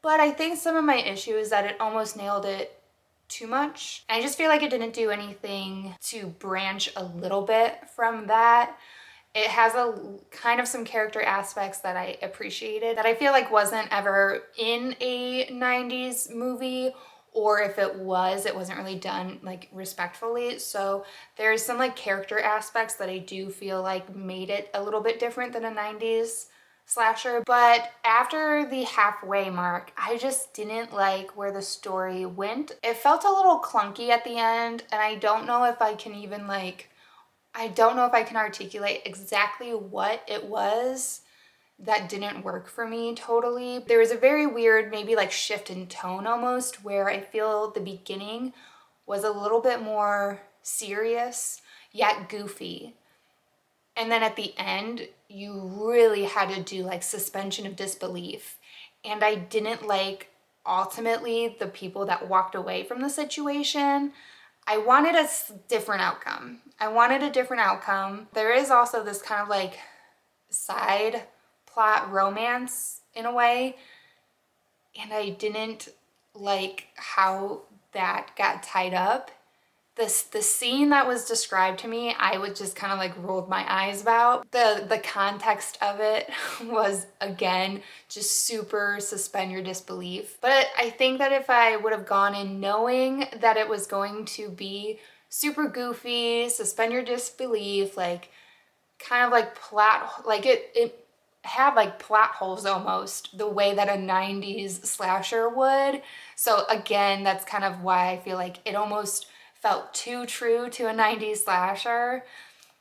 But I think some of my issue is that it almost nailed it too much. I just feel like it didn't do anything to branch a little bit from that. It has a kind of some character aspects that I appreciated that I feel like wasn't ever in a 90s movie, or if it was, it wasn't really done like respectfully. So there's some like character aspects that I do feel like made it a little bit different than a 90s slasher. But after the halfway mark, I just didn't like where the story went. It felt a little clunky at the end, and I don't know if I can even I don't know if I can articulate exactly what it was that didn't work for me totally. There was a very weird, maybe like shift in tone almost, where I feel the beginning was a little bit more serious, yet goofy. And then at the end, you really had to do like suspension of disbelief. And I didn't like ultimately the people that walked away from the situation. I wanted a different outcome. I wanted a different outcome. There is also this kind of like side plot romance in a way, and I didn't like how that got tied up. The scene that was described to me, I would just kind of like rolled my eyes about. The context of it was, again, just super suspend your disbelief. But I think that if I would have gone in knowing that it was going to be super goofy, suspend your disbelief, like kind of like plot, like it had like plot holes almost, the way that a 90s slasher would. So again, that's kind of why I feel like it almost felt too true to a 90s slasher,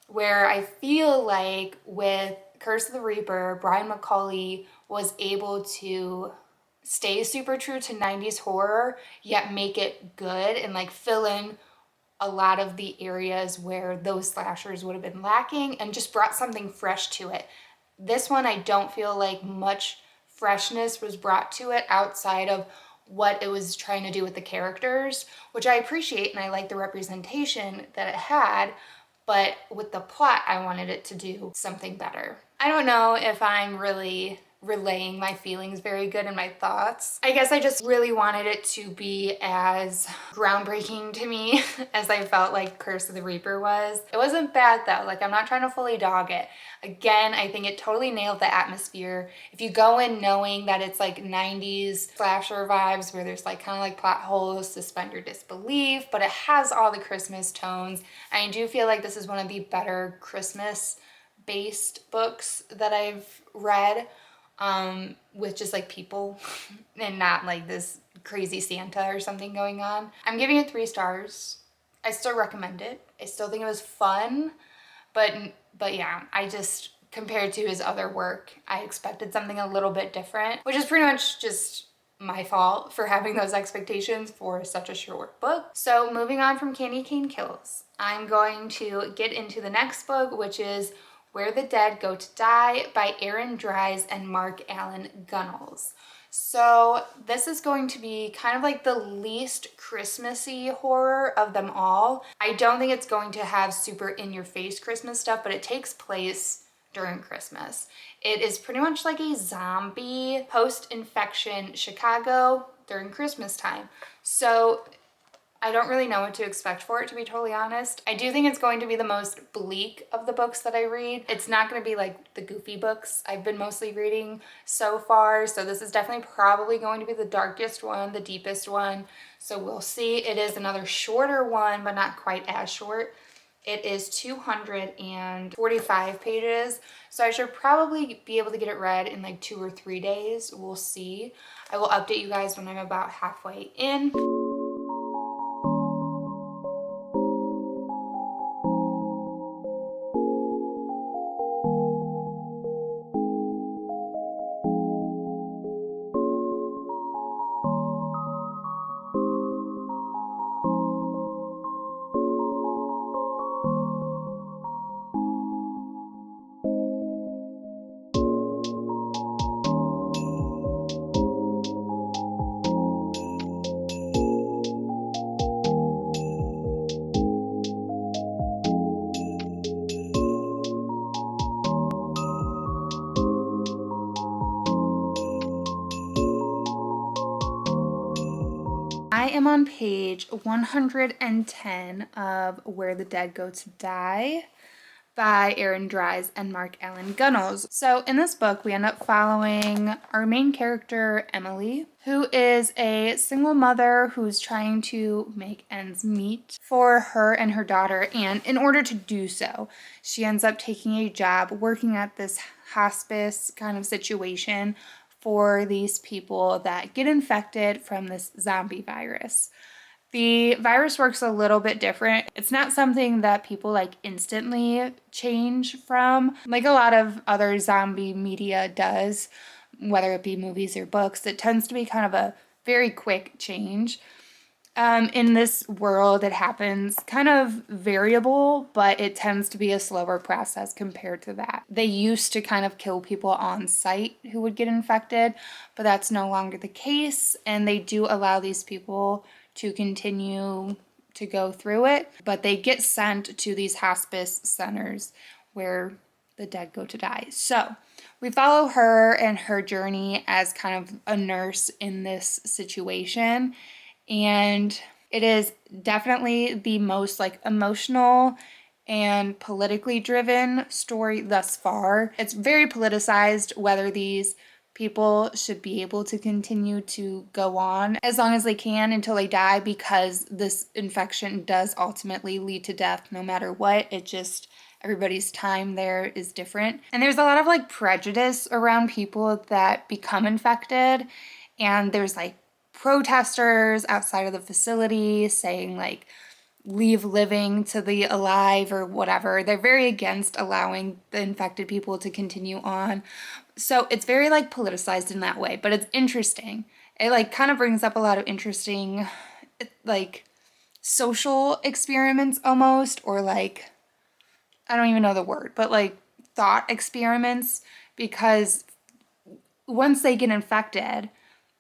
where I feel like with Curse of the Reaper, Brian McAuley was able to stay super true to 90s horror, yet make it good and like fill in a lot of the areas where those slashers would have been lacking and just brought something fresh to it. This one, I don't feel like much freshness was brought to it outside of what it was trying to do with the characters, which I appreciate, and I like the representation that it had, but with the plot, I wanted it to do something better. I don't know if I'm really relaying my feelings very good and my thoughts. I guess I just really wanted it to be as groundbreaking to me as I felt like Curse of the Reaper was. It wasn't bad though, like I'm not trying to fully dog it. Again, I think it totally nailed the atmosphere. If you go in knowing that it's like 90s slasher vibes where there's like kind of like plot holes, suspend your disbelief, but it has all the Christmas tones. I do feel like this is one of the better Christmas based books that I've read, with just like people and not like this crazy Santa or something going on. I'm giving it 3 stars. I still recommend it. I still think it was fun, but yeah, I just, compared to his other work, I expected something a little bit different, which is pretty much just my fault for having those expectations for such a short book. So moving on from Candy Cane Kills, I'm going to get into the next book, which is Where the Dead Go to Die by Dries and Allan Gunnells. So this is going to be kind of like the least Christmassy horror of them all. I don't think it's going to have super in-your-face Christmas stuff, but it takes place during Christmas. It is pretty much like a zombie post-infection Chicago during Christmas time. So I don't really know what to expect for it, to be totally honest. I do think it's going to be the most bleak of the books that I read. It's not going to be like the goofy books I've been mostly reading so far. So this is definitely probably going to be the darkest one, the deepest one. So we'll see. It is another shorter one, but not quite as short. It is 245 pages. So I should probably be able to get it read in like 2 or 3 days. We'll see. I will update you guys when I'm about halfway in. I am on page 110 of Where the Dead Go to Die by Dries and Allan Gunnells. So in this book, we end up following our main character, Emily, who is a single mother who's trying to make ends meet for her and her daughter. And in order to do so, she ends up taking a job working at this hospice kind of situation for these people that get infected from this zombie virus. The virus works a little bit different. It's not something that people like instantly change from, like a lot of other zombie media does, whether it be movies or books. It tends to be kind of a very quick change. In this world, it happens kind of variable, but it tends to be a slower process compared to that. They used to kind of kill people on site who would get infected, but that's no longer the case, and they do allow these people to continue to go through it, but they get sent to these hospice centers where the dead go to die. So we follow her and her journey as kind of a nurse in this situation. And it is definitely the most like emotional and politically driven story thus far. It's very politicized whether these people should be able to continue to go on as long as they can until they die, because this infection does ultimately lead to death no matter what. It just, everybody's time there is different. And there's a lot of like prejudice around people that become infected, and there's like protesters outside of the facility saying like, leave living to the alive or whatever. They're very against allowing the infected people to continue on. So it's very like politicized in that way, but it's interesting. It like kind of brings up a lot of interesting like social experiments almost, or like, I don't even know the word, but like thought experiments, because once they get infected,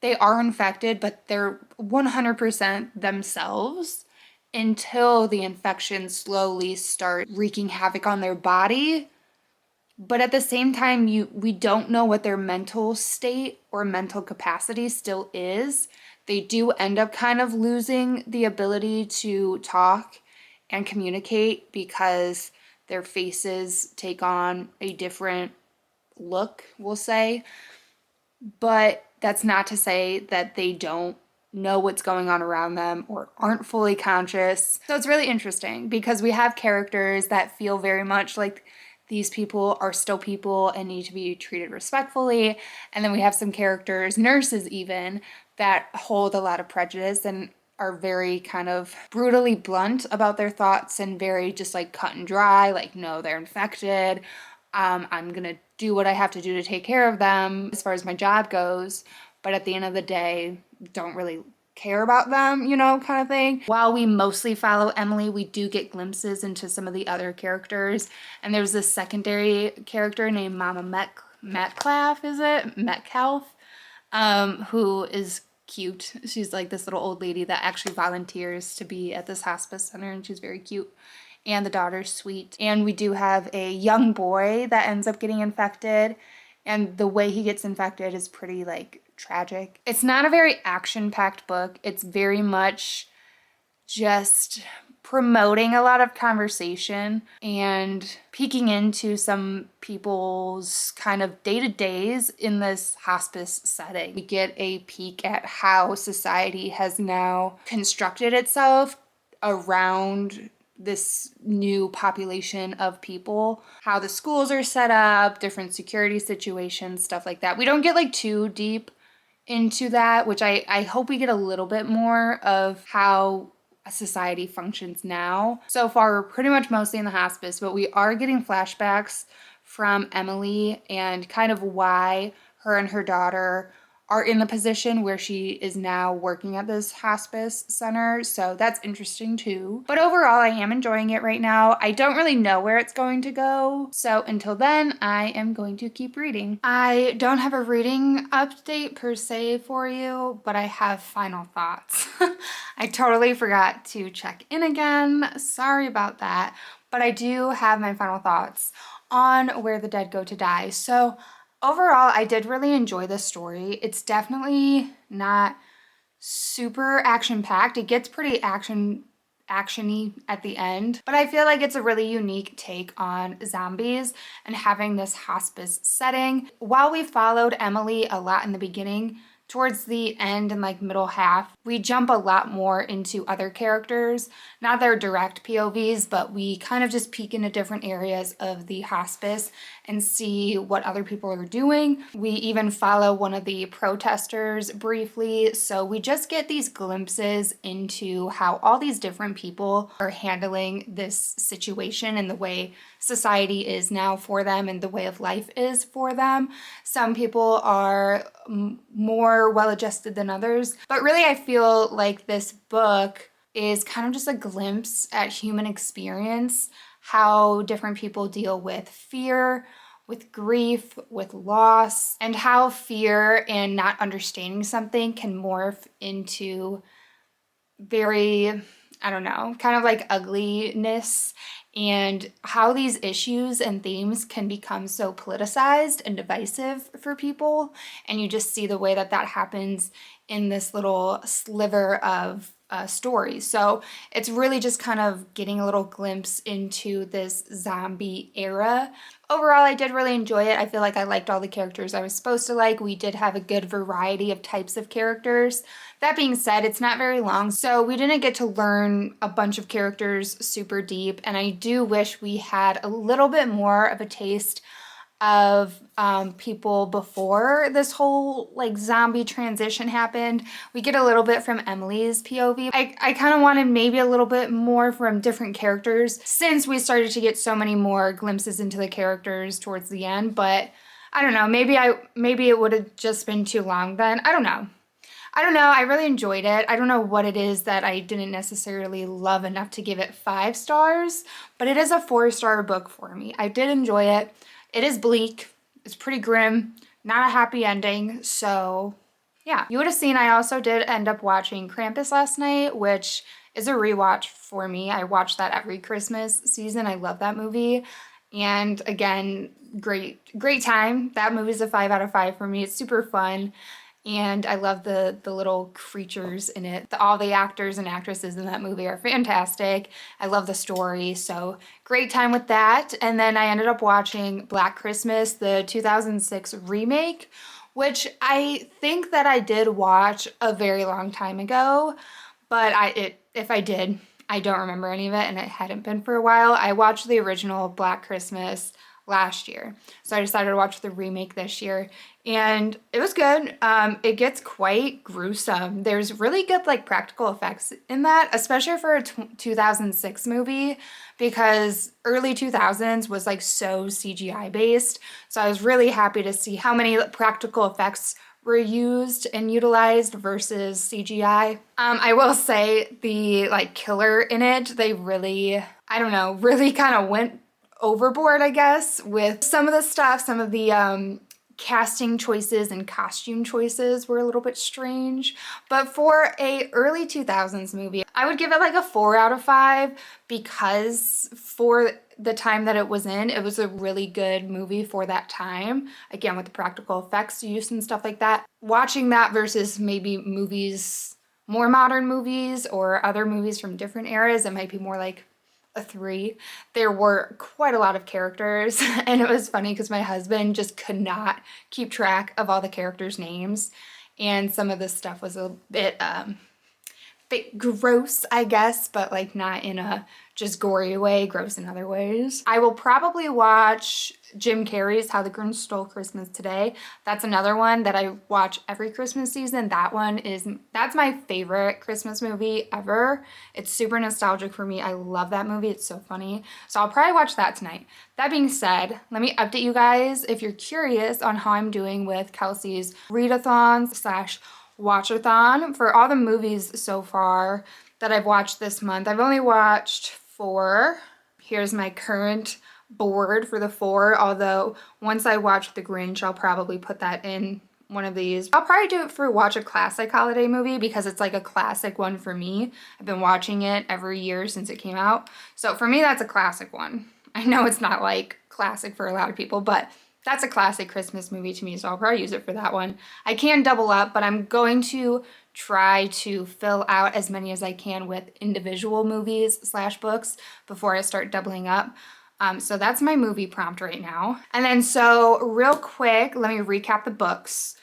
they are infected, but they're 100% themselves until the infection slowly start wreaking havoc on their body but at the same time, we don't know what their mental state or mental capacity still is. They do end up kind of losing the ability to talk and communicate because their faces take on a different look, we'll say. But that's not to say that they don't know what's going on around them or aren't fully conscious. So it's really interesting because we have characters that feel very much like these people are still people and need to be treated respectfully. And then we have some characters, nurses even, that hold a lot of prejudice and are very kind of brutally blunt about their thoughts and very just like cut and dry, like, no, they're infected. I'm gonna do what I have to do to take care of them as far as my job goes. But at the end of the day, don't really care about them, you know, kind of thing. While we mostly follow Emily, we do get glimpses into some of the other characters. And there's this secondary character named Mama Metcalf, is it? Metcalf, who is cute. She's like this little old lady that actually volunteers to be at this hospice center, and she's very cute. And the daughter's sweet. And we do have a young boy that ends up getting infected, and the way he gets infected is pretty like tragic. It's not a very action-packed book. It's very much just promoting a lot of conversation and peeking into some people's kind of day-to-days in this hospice setting. We get a peek at how society has now constructed itself around this new population of people, how the schools are set up, different security situations, stuff like that. We don't get like too deep into that, which I hope we get a little bit more of how a society functions now. So far, we're pretty much mostly in the hospice, but we are getting flashbacks from Emily and kind of why her and her daughter are in the position where she is now working at this hospice center. So that's interesting too. But overall, I am enjoying it right now. I don't really know where it's going to go. So until then, I am going to keep reading. I don't have a reading update per se for you, but I have final thoughts. I totally forgot to check in again. Sorry about that. But I do have my final thoughts on Where the Dead Go to Die. So overall, I did really enjoy this story. It's definitely not super action-packed. It gets pretty actiony at the end, but I feel like it's a really unique take on zombies and having this hospice setting. While we followed Emily a lot in the beginning, towards the end and like middle half, we jump a lot more into other characters, not their direct POVs, but we kind of just peek into different areas of the hospice and see what other people are doing. We even follow one of the protesters briefly, so we just get these glimpses into how all these different people are handling this situation and the way society is now for them and the way of life is for them. Some people are more well-adjusted than others, but really I feel like this book is kind of just a glimpse at human experience, how different people deal with fear, with grief, with loss, and how fear and not understanding something can morph into very, I don't know, kind of like ugliness, and how these issues and themes can become so politicized and divisive for people. And you just see the way that that happens in this little sliver of story. So it's really just kind of getting a little glimpse into this zombie era. Overall, I did really enjoy it. I feel like I liked all the characters I was supposed to like. We did have a good variety of types of characters. That being said, it's not very long, so we didn't get to learn a bunch of characters super deep, and I do wish we had a little bit more of a taste of people before this whole like zombie transition happened. We get a little bit from Emily's POV. I kind of wanted maybe a little bit more from different characters since we started to get so many more glimpses into the characters towards the end, but I don't know, maybe it would have just been too long then. I don't know. I really enjoyed it. I don't know what it is that I didn't necessarily love enough to give it 5 stars, but it is a 4-star book for me. I did enjoy it. It is bleak. It's pretty grim. Not a happy ending. So yeah. You would have seen I also did end up watching Krampus last night, which is a rewatch for me. I watch that every Christmas season. I love that movie. And again, great time. That movie's a 5 out of 5 for me. It's super fun. And I love the little creatures in it. All the actors and actresses in that movie are fantastic. I love the story, so great time with that. And then I ended up watching Black Christmas, the 2006 remake, which I think that I did watch a very long time ago, but if I did, I don't remember any of it, and it hadn't been for a while. I watched the original Black Christmas last year, so I decided to watch the remake this year, and it was good. It gets quite gruesome. There's really good like practical effects in that, especially for a 2006 movie, because early 2000s was like so CGI based. So I was really happy to see how many practical effects were used and utilized versus CGI. I will say the like killer in it, they really, I don't know, really kind of went overboard, I guess, with some of the stuff. Some of the casting choices and costume choices were a little bit strange. But for a early 2000s movie, I would give it like a 4 out of 5, because for the time that it was in, it was a really good movie for that time. Again, with the practical effects use and stuff like that. Watching that versus maybe movies, more modern movies or other movies from different eras, it might be more like a 3. There were quite a lot of characters, and it was funny because my husband just could not keep track of all the characters' names, and some of this stuff was a bit gross, I guess, but like not in a just gory way, gross in other ways. I will probably watch Jim Carrey's How the Grinch Stole Christmas today. That's another one that I watch every Christmas season. That's my favorite Christmas movie ever. It's super nostalgic for me. I love that movie. It's so funny. So I'll probably watch that tonight. That being said, let me update you guys if you're curious on how I'm doing with Kelsey's readathons / watchathon for all the movies so far that I've watched this month. I've only watched 4. Here's my current board for the 4, although once I watch The Grinch, I'll probably put that in one of these. I'll probably do it for watch a classic holiday movie, because it's like a classic one for me. I've been watching it every year since it came out. So for me, that's a classic one. I know it's not like classic for a lot of people, but that's a classic Christmas movie to me, so I'll probably use it for that one. I can double up, but I'm going to try to fill out as many as I can with individual movies / books before I start doubling up. So that's my movie prompt right now. And then so real quick, let me recap the books,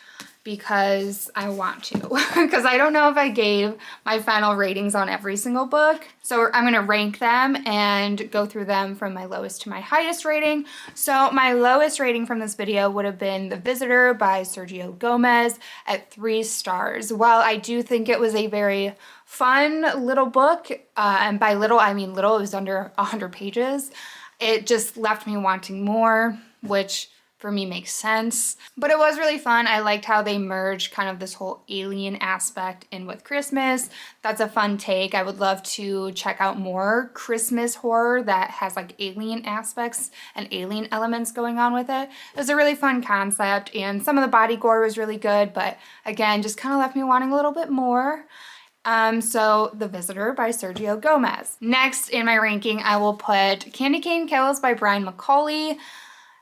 because I want to, because I don't know if I gave my final ratings on every single book. So I'm gonna rank them and go through them from my lowest to my highest rating. So my lowest rating from this video would have been The Visitor by Sergio Gomez at 3 stars. While I do think it was a very fun little book, and by little I mean little, it was under 100 pages, it just left me wanting more, which for me makes sense. But it was really fun. I liked how they merged kind of this whole alien aspect in with Christmas. That's a fun take. I would love to check out more Christmas horror that has like alien aspects and alien elements going on with it. It was a really fun concept, and some of the body gore was really good, but again, just kind of left me wanting a little bit more. So The Visitor by Sergio Gomez. Next in my ranking, I will put Candy Cane Kills by Brian McAuley.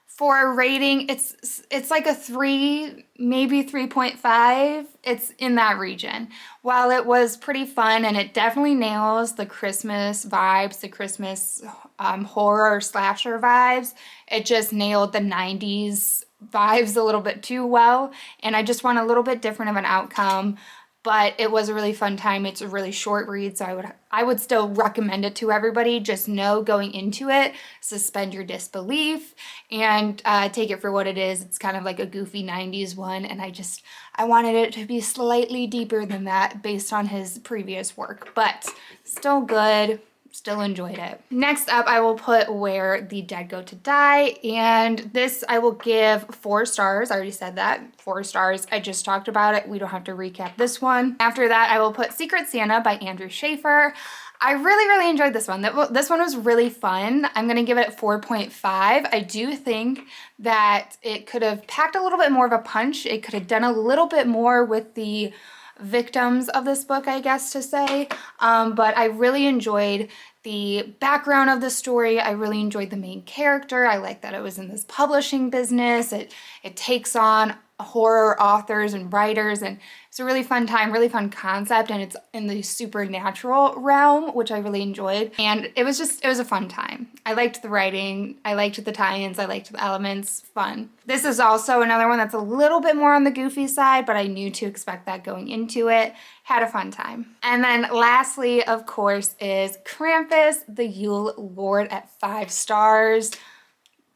For a rating, it's like a 3, maybe 3.5. It's in that region. While it was pretty fun and it definitely nails the Christmas vibes, the Christmas horror slasher vibes, it just nailed the 90s vibes a little bit too well. And I just want a little bit different of an outcome. But it was a really fun time. It's a really short read, so I would still recommend it to everybody. Just know going into it, suspend your disbelief and take it for what it is. It's kind of like a goofy 90s one, and I wanted it to be slightly deeper than that based on his previous work, but still good. Still enjoyed it. Next up, I will put Where the Dead Go to Die, and this I will give 4 stars. I already said that, 4 stars. I just talked about it. We don't have to recap this one. After that, I will put Secret Santa by Andrew Shaffer. I really enjoyed this one. This one was really fun. I'm gonna give it 4.5. I do think that it could have packed a little bit more of a punch. It could have done a little bit more with the victims of this book, I guess to say. But I really enjoyed the background of the story. I really enjoyed the main character. I like that it was in this publishing business. It takes on horror authors and writers, and it's a really fun time, really fun concept, and it's in the supernatural realm, which I really enjoyed. And it was a fun time. I liked the writing, I liked the tie-ins, I liked the elements, fun. This is also another one that's a little bit more on the goofy side, but I knew to expect that going into it. Had a fun time. And then lastly, of course, is Krampus, the Yule Lord at 5 stars.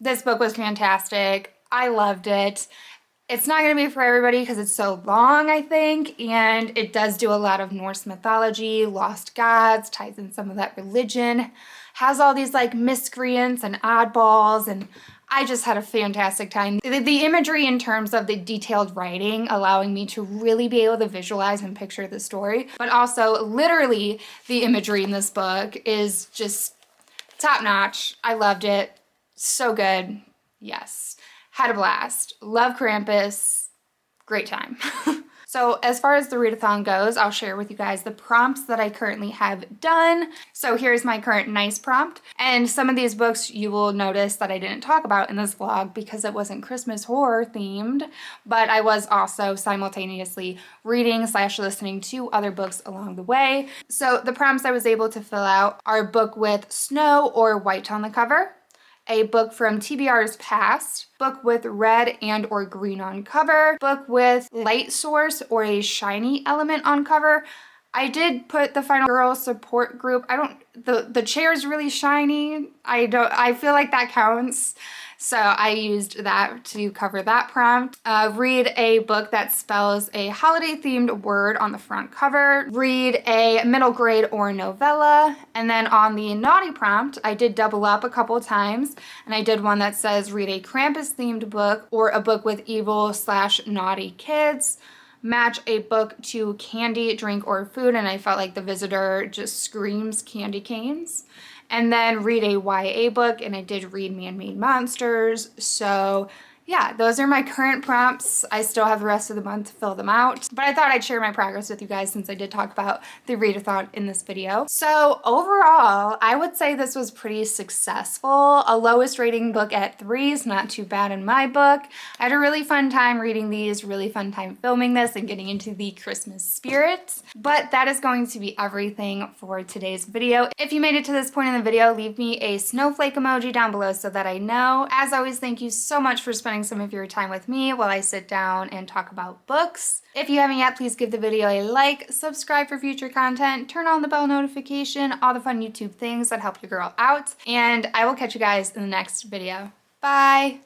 This book was fantastic. I loved it. It's not going to be for everybody because it's so long, I think, and it does do a lot of Norse mythology, lost gods, ties in some of that religion, has all these like miscreants and oddballs, and I just had a fantastic time. The imagery in terms of the detailed writing allowing me to really be able to visualize and picture the story, but also literally the imagery in this book is just top notch. I loved it. So good. Yes. Had a blast. Love Krampus. Great time. So as far as the readathon goes, I'll share with you guys the prompts that I currently have done. So here's my current nice prompt. And some of these books you will notice that I didn't talk about in this vlog because it wasn't Christmas horror themed, but I was also simultaneously reading / listening to other books along the way. So the prompts I was able to fill out are a book with snow or white on the cover, a book from TBR's past, book with red and or green on cover, book with light source or a shiny element on cover. I did put the Final Girl support group. The chair is really shiny. I feel like that counts. So I used that to cover that prompt. Read a book that spells a holiday themed word on the front cover. Read a middle grade or novella. And then on the naughty prompt, I did double up a couple times, and I did one that says read a Krampus themed book or a book with evil / naughty kids. Match a book to candy, drink, or food, and I felt like the visitor just screams candy canes. And then read a YA book, and I did read Man-Made Monsters. So yeah, those are my current prompts. I still have the rest of the month to fill them out, but I thought I'd share my progress with you guys since I did talk about the readathon in this video. So overall, I would say this was pretty successful. A lowest rating book at 3 is not too bad in my book. I had a really fun time reading these, really fun time filming this and getting into the Christmas spirit. But that is going to be everything for today's video. If you made it to this point in the video, leave me a snowflake emoji down below so that I know. As always, thank you so much for spending some of your time with me while I sit down and talk about books. If you haven't yet, please give the video a like, subscribe for future content, turn on the bell notification, all the fun YouTube things that help your girl out, and I will catch you guys in the next video. Bye!